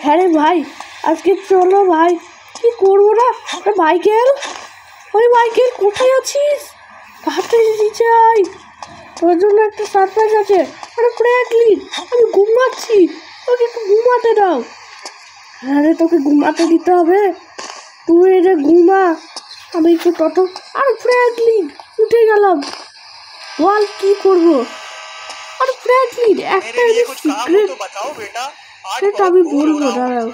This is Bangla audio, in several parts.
হ্যাঁ রে ভাই, আজকে চলো ভাই। কি করবো না? মাইকেল, ওই মাইকেল কোথায় আছিস? তাড়াতাড়ি নিচে আয়, তোর জন্য একটা সারপ্রাইজ আছে। আরে ফ্র্যাঙ্কলিন, আমি ঘুমাচ্ছি, তোকে একটু ঘুমাতে দাও। হ্যাঁ রে, তোকে ঘুমাতে দিতে হবে, তুই রে ঘুমা, আমি একটু তত। আরে ফ্র্যাঙ্কলিন, উঠে গেলাম, বল কি করবো? আরে ফ্র্যাঙ্কলিন, একটা সিক্রেট, সেটা আমি বলবো, দাঁড়াও।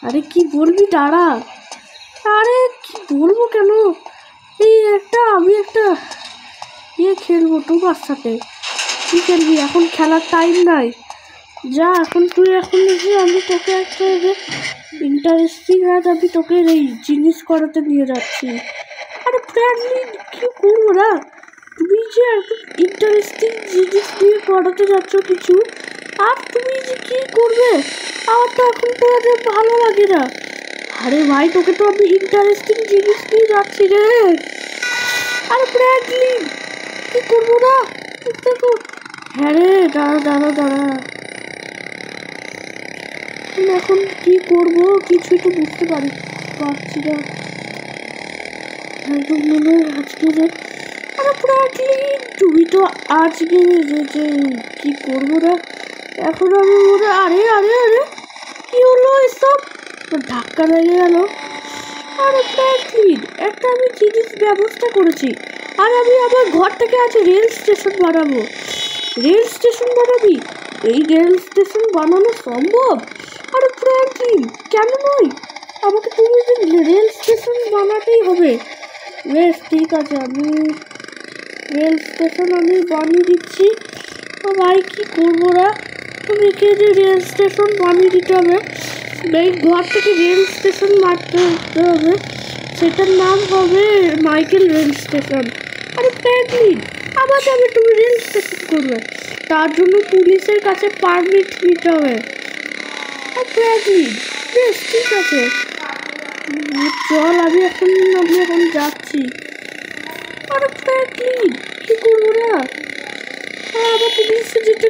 আরে কি বলবি, দাঁড়া। আরে কি বলবো কেন, এই আমি একটা খেলবো তোমার সাথে। কি খেলবি? এখন খেলার টাইম নাই, যা এখন তুই। এখন আমি তোকে একটা ইন্টারেস্টিং আমি তোকে এই জিনিস করাতে নিয়ে যাচ্ছি। আরে ফ্র্যাঙ্কলিন, কি করবো না, তুমি যে একটা ইন্টারেস্টিং জিনিস নিয়ে করাতে যাচ্ছ কিছু, আর তুমি যে কি করবে আমার তো এখন তো ভালো লাগে না। আরে ভাই, তোকে তো আমি ইন্টারেস্টিং জিনিস নিয়ে যাচ্ছি রে। আরে ফ্র্যাঙ্কলিন, কি করবো না, দেখো। হ্যাঁ রে, দাঁড়া দাঁড়া দাঁড়া, এখন কি করবো কিছুই তো বুঝতে পারছি না একদম। মনে হয় আজকে যে, আরে ফ্র্যাঙ্কলিন, তুমি তো আজকে যে কি করবো না এখন আমি মনে। আরে আরে আরে, কি হলো এসব? ধাক্কা লেগে গেল। আরে ফ্র্যাঙ্কলিন, একটা আমি জিনিস ব্যবস্থা করেছি, আর আমি আমার ঘর থেকে আজ রেল স্টেশন বানাবো। রেল স্টেশন বানাবি? এই রেল স্টেশন বানানো সম্ভব? আরে ফ্র্যাঙ্কলিন, কেন নয়, আমাকে তুমি রেল স্টেশন বানাতেই হবে। বেশ ঠিক আছে, আমি রেল স্টেশন বানিয়ে দিচ্ছি। তো ভাই কি করবো না, তুমি কে যে রেল স্টেশন বানিয়ে দিতে হবে, এই ঘর থেকে রেল স্টেশন মারতে হবে, সেটার নাম হবে মাইকেল রেল স্টেশন। আরে ফ্র্যাঙ্কলিন, আবার যাবে তুমি রেল স্টেশন করবে, তার জন্য পুলিশের কাছে পারমিট নিতে হবে। ফ্র্যাঙ্কলিন, বেশ ঠিক আছে, চল আমি এখন যাচ্ছি। আরে ফ্র্যাঙ্কলিন, কি করবো না, আমার পুলিশে যেতে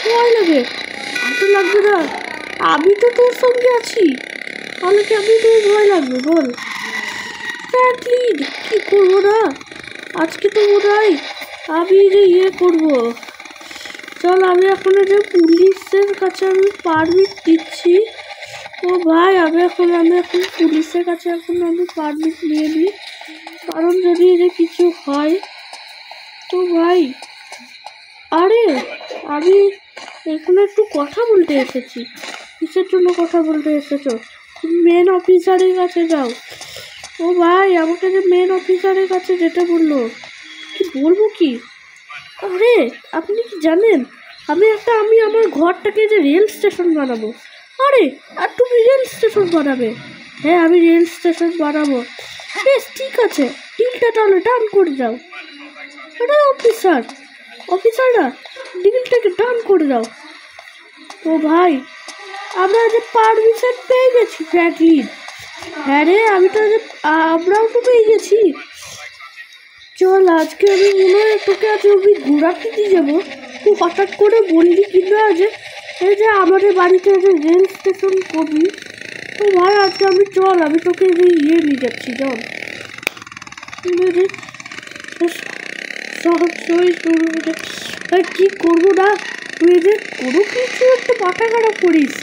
ভয় লাগে। ভালো লাগবে না, আমি তো তোর সঙ্গে আছি, তাহলে কেন তোর ভয় লাগবে বল? ফ্র্যাঙ্কলিন, কি করবো না, আজকে তো মনে হয় আমি যে করবো। চল আমি এখন যে পুলিশের কাছে আমি পারমিট দিচ্ছি। ও ভাই, আমি এখন পুলিশের কাছে আমি পারমিট নিয়ে নিই, কারণ যদি যে কিছু হয় তো ভাই। আরে আমি এখানে একটু কথা বলতে এসেছি। কিসের জন্য কথা বলতে এসেছো? মেন অফিসারের কাছে যাও। ও ভাই, আমাকে যে মেন অফিসারের কাছে যেতে বললো, কি বলবো কি? আরে আপনি কি জানেন, আমি আমার ঘরটাকে যে রেল স্টেশন বানাবো। আরে, আর তুমি রেল স্টেশন বানাবে? হ্যাঁ, আমি রেল স্টেশন বানাবো। বেশ ঠিক আছে, ডিলটা তাহলে ডান করে দাও। আরে অফিসাররা, ডিলটাকে ডান করে দাও। ও ভাই, আমরা যে পারমিশন পেয়ে গেছি ফ্র্যাঙ্কলিন। হ্যাঁ রে, আমরাও তো পেয়ে গেছি। চল আজকে আমি মনে হয় তোকে আজ ঘোরাতে দিয়ে যাবো। তুই হঠাৎ করে বললি কিনা যে এই যে আমাদের বাড়িতে যে রেল স্টেশন করবি, তো ভাই আজকে চল আমি তোকে নিয়ে যাচ্ছি। চল কি করবো না, তুই যে কোনো কিছু একটা মাথা খারাপ করিস।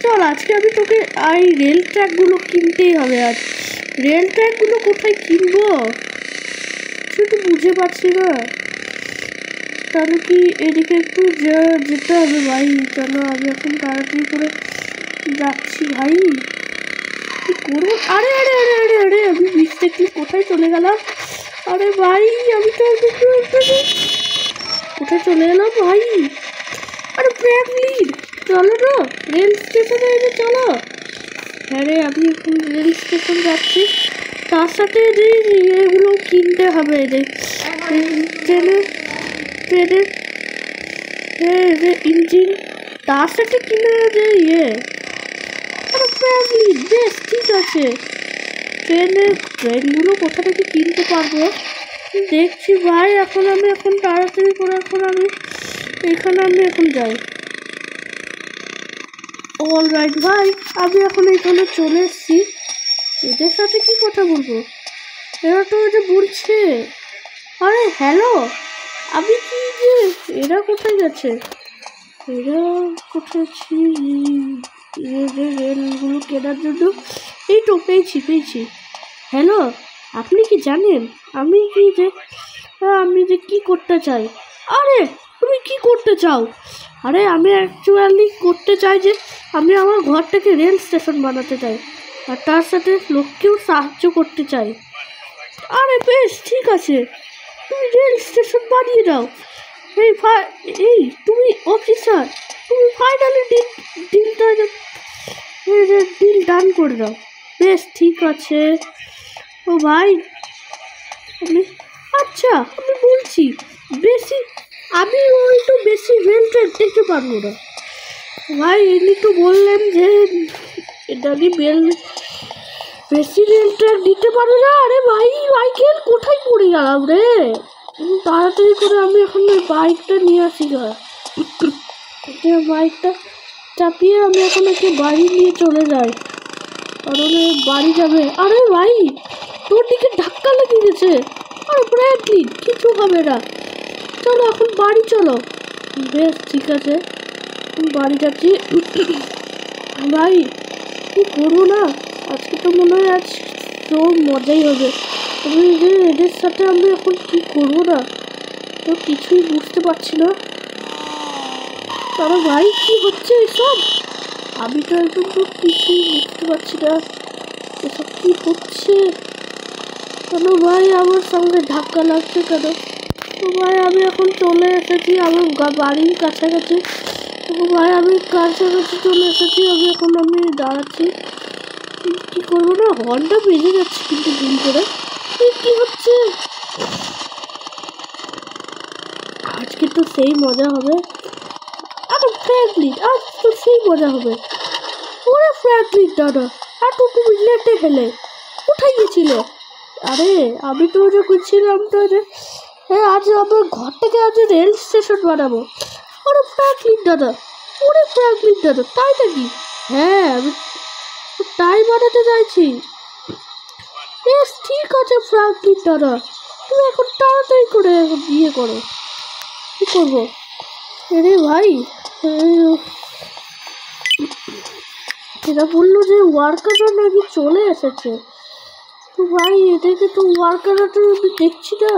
চল আজকে আমি তোকে এই রেল ট্র্যাকগুলো কিনতেই হবে। আজ রেল ট্র্যাকগুলো কোথায় কিনবো সেটা বুঝে পাচ্ছি না, তাহলে কি এদিকে একটু যেতে হবে ভাই। চলো আমি এখন তাড়াতাড়ি করে যাচ্ছি ভাই, কি করবো? আরে আরে আরে আরে আরে, আমি মিস্টেকলি কোথায় চলে গেলাম? আরে ভাই, আমি তো কোথায় চলে এলাম ভাই? আরে ফ্র্যাঙ্কলিন, চলো না রেল স্টেশনে চলো। হ্যাঁ রে, আমি এখন রেল স্টেশন যাচ্ছি, তার সাথে যে এগুলো কিনতে হবে, যে ট্রেনের ইঞ্জিন, তার সাথে কিনে যে আরে ফ্র্যাঙ্কলিন, বেশ ঠিক আছে, ট্রেনগুলো কোথা থেকে কিনতে পারবো দেখছি ভাই। এখন তাড়াতাড়ি করে এখন আমি এখন যাই। অলরাইট ভাই, আমি এখন এখানে চলে এসেছি। এদের সাথে কি কথা বলবো? এরা তো যে বলছে, আরে হ্যালো, আমি কি যে এরা কোথায় গেছে? এরা কোথায় রেলগুলো কেনার জন্য? এই তো পেয়েছি। হ্যালো, আপনি কি জানেন আমি যে কি করতে চাই? আরে তুমি কি করতে চাও? আরে আমি অ্যাকচুয়ালি করতে চাই যে আমি আমার ঘরটাকে রেল স্টেশন বানাতে চাই, আর তার সাথে লোককেও সাহায্য করতে চাই। আরে বেশ ঠিক আছে, তুমি রেল স্টেশন বানিয়ে দাও। এই তুমি অফিসার, তুমি ফাইনালি ডিল ডান করে দাও। বেশ ঠিক আছে। ও ভাই, আচ্ছা আমি বলছি, আমি বেশি রেল ট্রেন দেখতে পারবো না ভাই। এমনি তো বললেন যে এটা বেশি রেল ট্রেন দিতে পারবে না। আরে ভাই, বাইকের কোথায় পড়ে গেলাম রে? তাড়াতাড়ি করে আমি এখন ওই বাইকটা নিয়ে আসি গা। বাইকটা চাপিয়ে আমি এখন একটু বাড়ি নিয়ে চলে যাই, কারণ বাড়ি যাবে। আরে ভাই, তোর দিকে ধাক্কা লেগে গেছে। আরে ব্র্যাডলি, কিছু হবে না, চলো এখন বাড়ি চলো। বেশ ঠিক আছে, বাড়ি যাচ্ছি। ভাই কি করবো না, আজকে তো মনে হয় আজ তো মজাই হবে। তবে যে এদের সাথে আমি এখন কি করবো না তো কিছুই বুঝতে পারছি না। আরে ভাই কি হচ্ছে এসব? আমি তো একদম তো কিছুই বুঝতে পারছি না এসব কি হচ্ছে। কেন ভাই আমার সঙ্গে ধাক্কা লাগছে কেন? তো ভাই আমি এখন চলে এসেছি আমার বাড়ির কাছাকাছি। তো ভাই আমি কাছাকাছি চলে এসেছি, আমি দাঁড়াচ্ছি। কি করবো না, হর্নটা বেজে যাচ্ছে কিন্তু ভুল করে। কি হচ্ছে? আজকে তো সেই মজা হবে। আরে ফ্র্যাঙ্কলিন, আজ তো সেই মজা হবে। ওরে ফ্র্যাঙ্কলিন দাদা, এতটুকু লেটে হেলে কোথায় গেছিলে? আরে আমি তো যখন ছিলাম তো হ্যাঁ, আজ আমার ঘর থেকে আজ রেল স্টেশন বানাবো। ওরে ফ্র্যাঙ্কলিন দাদা, তাই নাকি? হ্যাঁ, আমি তাই বানাতে চাইছি। বেশ ঠিক আছে ফ্র্যাঙ্কলিন দাদা, তুমি এখন তাড়াতাড়ি করে বিয়ে করো। কি করবো? আরে ভাই, এরা বললো যে ওয়ার্কাররা নাকি চলে এসেছে। তো ভাই এদেরকে তো ওয়ার্কাররা তো আমি দেখছি না,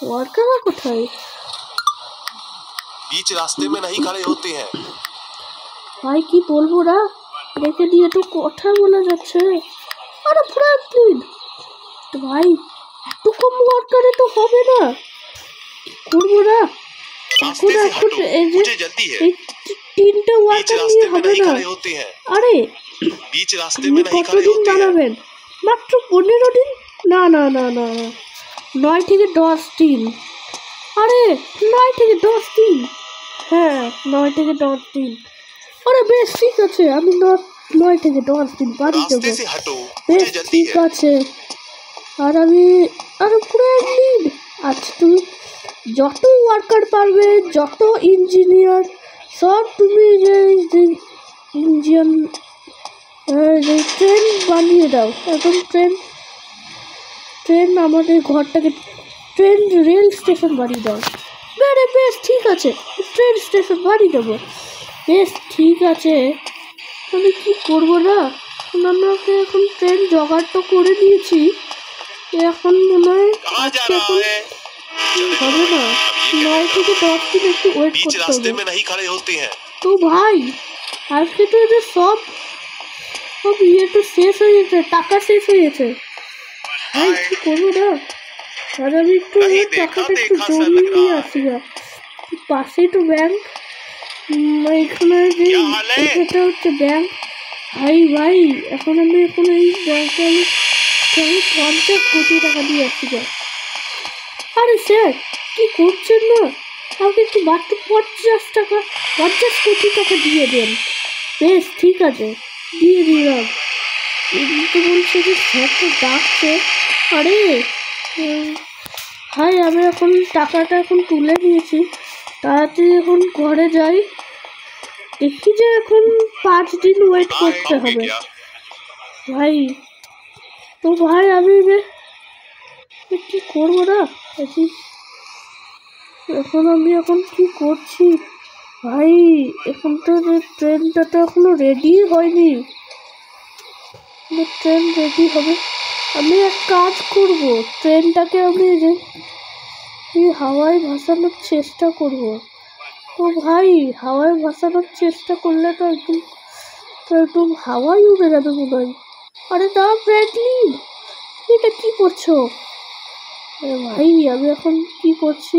ওয়ার্কাররা কোথায়? बीच रास्ते में नहीं खड़े होते हैं। ভাই কি বলবো না, রেখে দিয়ে তো কথা বলা যাচ্ছে। আরে ফ্র্যাঙ্কলিন তো ভাই, এত কম ওয়ার্কারে তো হবে না, করবো না এখন। এই যে এই তিনটে ওয়ার্কার নিয়ে হবে না। আরে बीच रास्ते में नहीं खड़े কতদিন होते हैं। বানাবেন? মাত্র 15 দিন? না, 9 থেকে 10 দিন। আরে 9 থেকে 10 দিন, হ্যাঁ 9 থেকে 10 দিন। আরে বেশ ঠিক আছে, আমি 9 থেকে 10 দিন বাড়ি যাবো। বেশ ঠিক আছে। আর আরে পুরো একদিন। আচ্ছা তুমি যত ওয়ার্কার পারবে, যত ইঞ্জিনিয়ার, সব তুমি যে ইঞ্জিন ট্রেন বানিয়ে দাও। এখন ট্রেন আমাদের ঘরটাকে রেল স্টেশন বানিয়ে দাও। আরে বেশ ঠিক আছে, ট্রেন স্টেশন বানিয়ে দেবো। বেশ ঠিক আছে, আমি কি করবো না, আমাকে এখন ট্রেন জোগাড় তো করে দিয়েছি। এখন মনে হয় হবে না, 9 থেকে 10 দিন একটু ওয়েট করতে হবে। তো ভাই আজকে তো এদের সব ইয়ে তো শেষ হয়ে গেছে, টাকা শেষ হয়ে গেছে। ভাই কি করবো না, আর আমি একটু টাকাটা একটু জমিয়ে নিয়ে আসি না। পাশেই তো ব্যাংক, এখানে যে এটা হচ্ছে ব্যাংক। ভাই এখন এই ব্যাংকে আমি 50 কোটি টাকা দিয়ে আসছি না। আরে স্যার কি করছেন না, আমাকে একটু মাত্র 50 কোটি টাকা দিয়ে দেন। বেশ ঠিক আছে, দিয়ে দিলাম। এমনিতে বলছে যে স্যার তো ডাকছে। আরে ভাই আমি এখন টাকাটা তুলে নিয়েছি, তাড়াতাড়ি এখন ঘরে যাই। দেখি যে এখন 5 দিন ওয়েট করতে आए হবে क्या ভাই। তো ভাই আমি যে কি করবো না এখন আমি কি করছি ভাই? এখন তো ট্রেনটা তো এখনো রেডি হয়নি। ট্রেন রেডি হবে, আমি এক কাজ করব, ট্রেনটাকে আমি যে হাওয়ায় ভাসানোর চেষ্টা করব। তো ভাই হাওয়ায় ভাসানোর চেষ্টা করলে তো একদম হাওয়াই উড়ে যাবে মনে হয়। আরে না ফ্র্যাঙ্কলিন, এটা কি করছো? আরে ভাই আমি এখন কি করছি,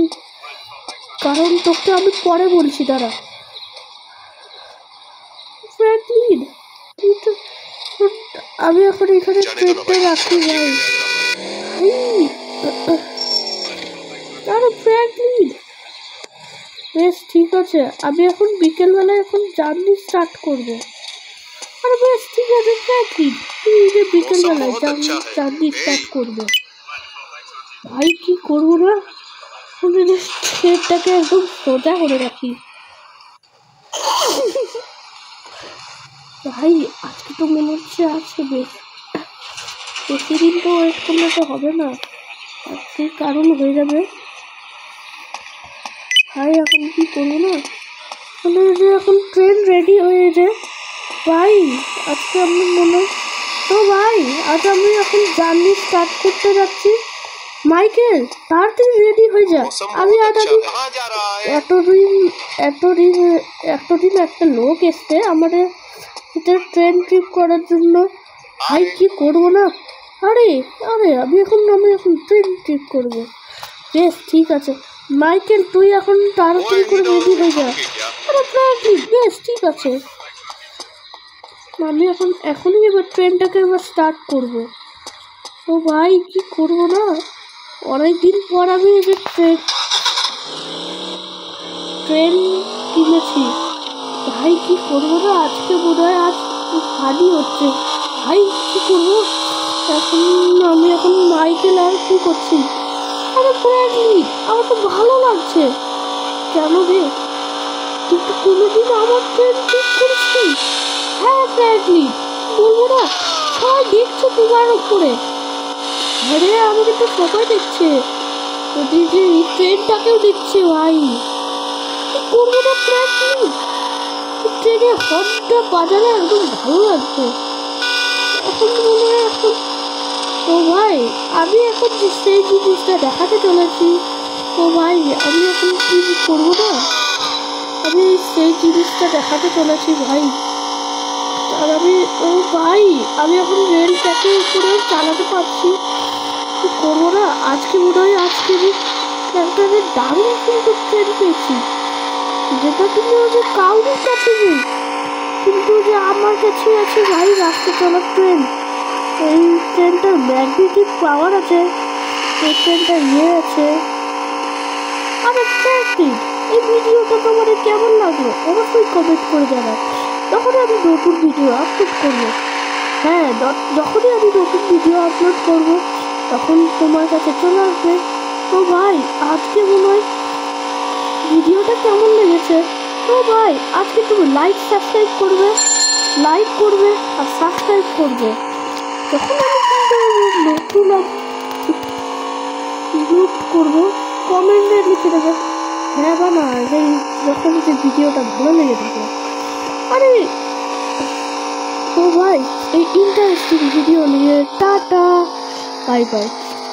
কারণ তোকে আমি পরে বলছি, দাঁড়া। ফ্র্যাঙ্কলিন আমি এখন এখানে ট্রেনটা রাখি ভাই। আরে ফ্র্যাঙ্কলিন বেশ ঠিক আছে, আমি এখন বিকেলবেলায় এখন জার্নি স্টার্ট করবো। আরে বেশ ঠিক আছে ফ্র্যাঙ্কলিন, তুমি যে বিকেলবেলায় জার্নি স্টার্ট করবে। ভাই কি করবো না, ট্রেনটাকে একদম সোজা করে রাখি। ভাই আজকে তো মনে হচ্ছে আজকে বেশি দিন তো ওয়েট করলে তো হবে না, আজকে কারণ হয়ে যাবে। ভাই এখন কি করবো না, মানে যে এখন ট্রেন রেডি হয়ে যায় ভাই। আজকে আমি মনে তো ভাই আজ আমি এখন জার্নি স্টার্ট করতে যাচ্ছি। মাইকেল তাড়াতাড়ি রেডি হয়ে যা, আমি এতদিন একটা লোক এসছে আমাদের ট্রেন ট্রিপ করার জন্য। ভাই কি করবো না, আরে আরে আমি এখন ট্রেন ট্রিপ করবো। বেশ ঠিক আছে মাইকেল, তুই এখন তাড়াতাড়ি করে রেডি হয়ে যা। আরে ফ্র্যাঙ্কলিন বেশ ঠিক আছে, আমি এখনই এবার ট্রেনটাকে এবার স্টার্ট করবো। ও ভাই কি করবো না, অনেকদিন পর আমি এই যে ট্রেন কিনেছি। ভাই কি করবো না, আজকে বোধ হয় আজ ভারী হচ্ছে। ভাই কি করবো এখন, আমি এখন মাইকেল আর কি করছি। আরে ফ্র্যাঙ্কলিন আমার তো ভালো লাগছে। কেন রে, তুই তো কোনোদিন আমার ট্রেন ঠিক করিসনি। হ্যাঁ ফ্র্যাঙ্কলিন বলবো না, সবাই দেখছে তোমার উপরে। আরে আমাকে তো সবাই দেখছে, ওদিকে ট্রেনটাকেও দেখছে। ভাই কি করবো না ফ্র্যাঙ্কলিন, ট্রেনে হর্নটা বাজারে একদম ভালো লাগছে এখন মনে হয় এখন। তো ভাই আমি এখন সেই জিনিসটা দেখাতে চলেছি। তো ভাই আমি এখন কি করবো না, আমি সেই জিনিসটা দেখাতে চলেছি ভাই। আর ও ভাই আমি এখন রেলটাকে উপরে চালাতে পারছি। কি করবো না, আজকে মনে হয় আজকে একটা দারুণ কিন্তু ট্রেন পেয়েছি, যেটা তুমি ওদের কাউরির কাছে নেই, কিন্তু যে আমার কাছে আছে ভাই রাস্তা চলার ট্রেন। এই ট্রেনটার ম্যাগনেটিক পাওয়ার আছে, এই ট্রেনটার আছে। আরে ফ্র্যাঙ্কলিন এই ভিডিওটা তোমাদের কেমন লাগলো অবশ্যই কমেন্ট করে জানাও, যখনই আমি নতুন ভিডিও আপলোড করবো। হ্যাঁ যখনই আমি নতুন ভিডিও আপলোড করবো তখন তোমার কাছে চলে আসবে। তো ভাই আজকে মনে হয় ভিডিওটা কেমন লেগেছে। তো ভাই আজকে তুমি লাইক করবে আর সাবস্ক্রাইব করবে। যখন আমি নতুন আপলোড করবো কমেন্টে লিখে দেবে হ্যাঁ বা না, যখন যে ভিডিওটা ভালো লেগে থাকে। আরে তো ভাই এই ইন্টারেস্টিং ভিডিও নিয়ে টাটা বাই বাই।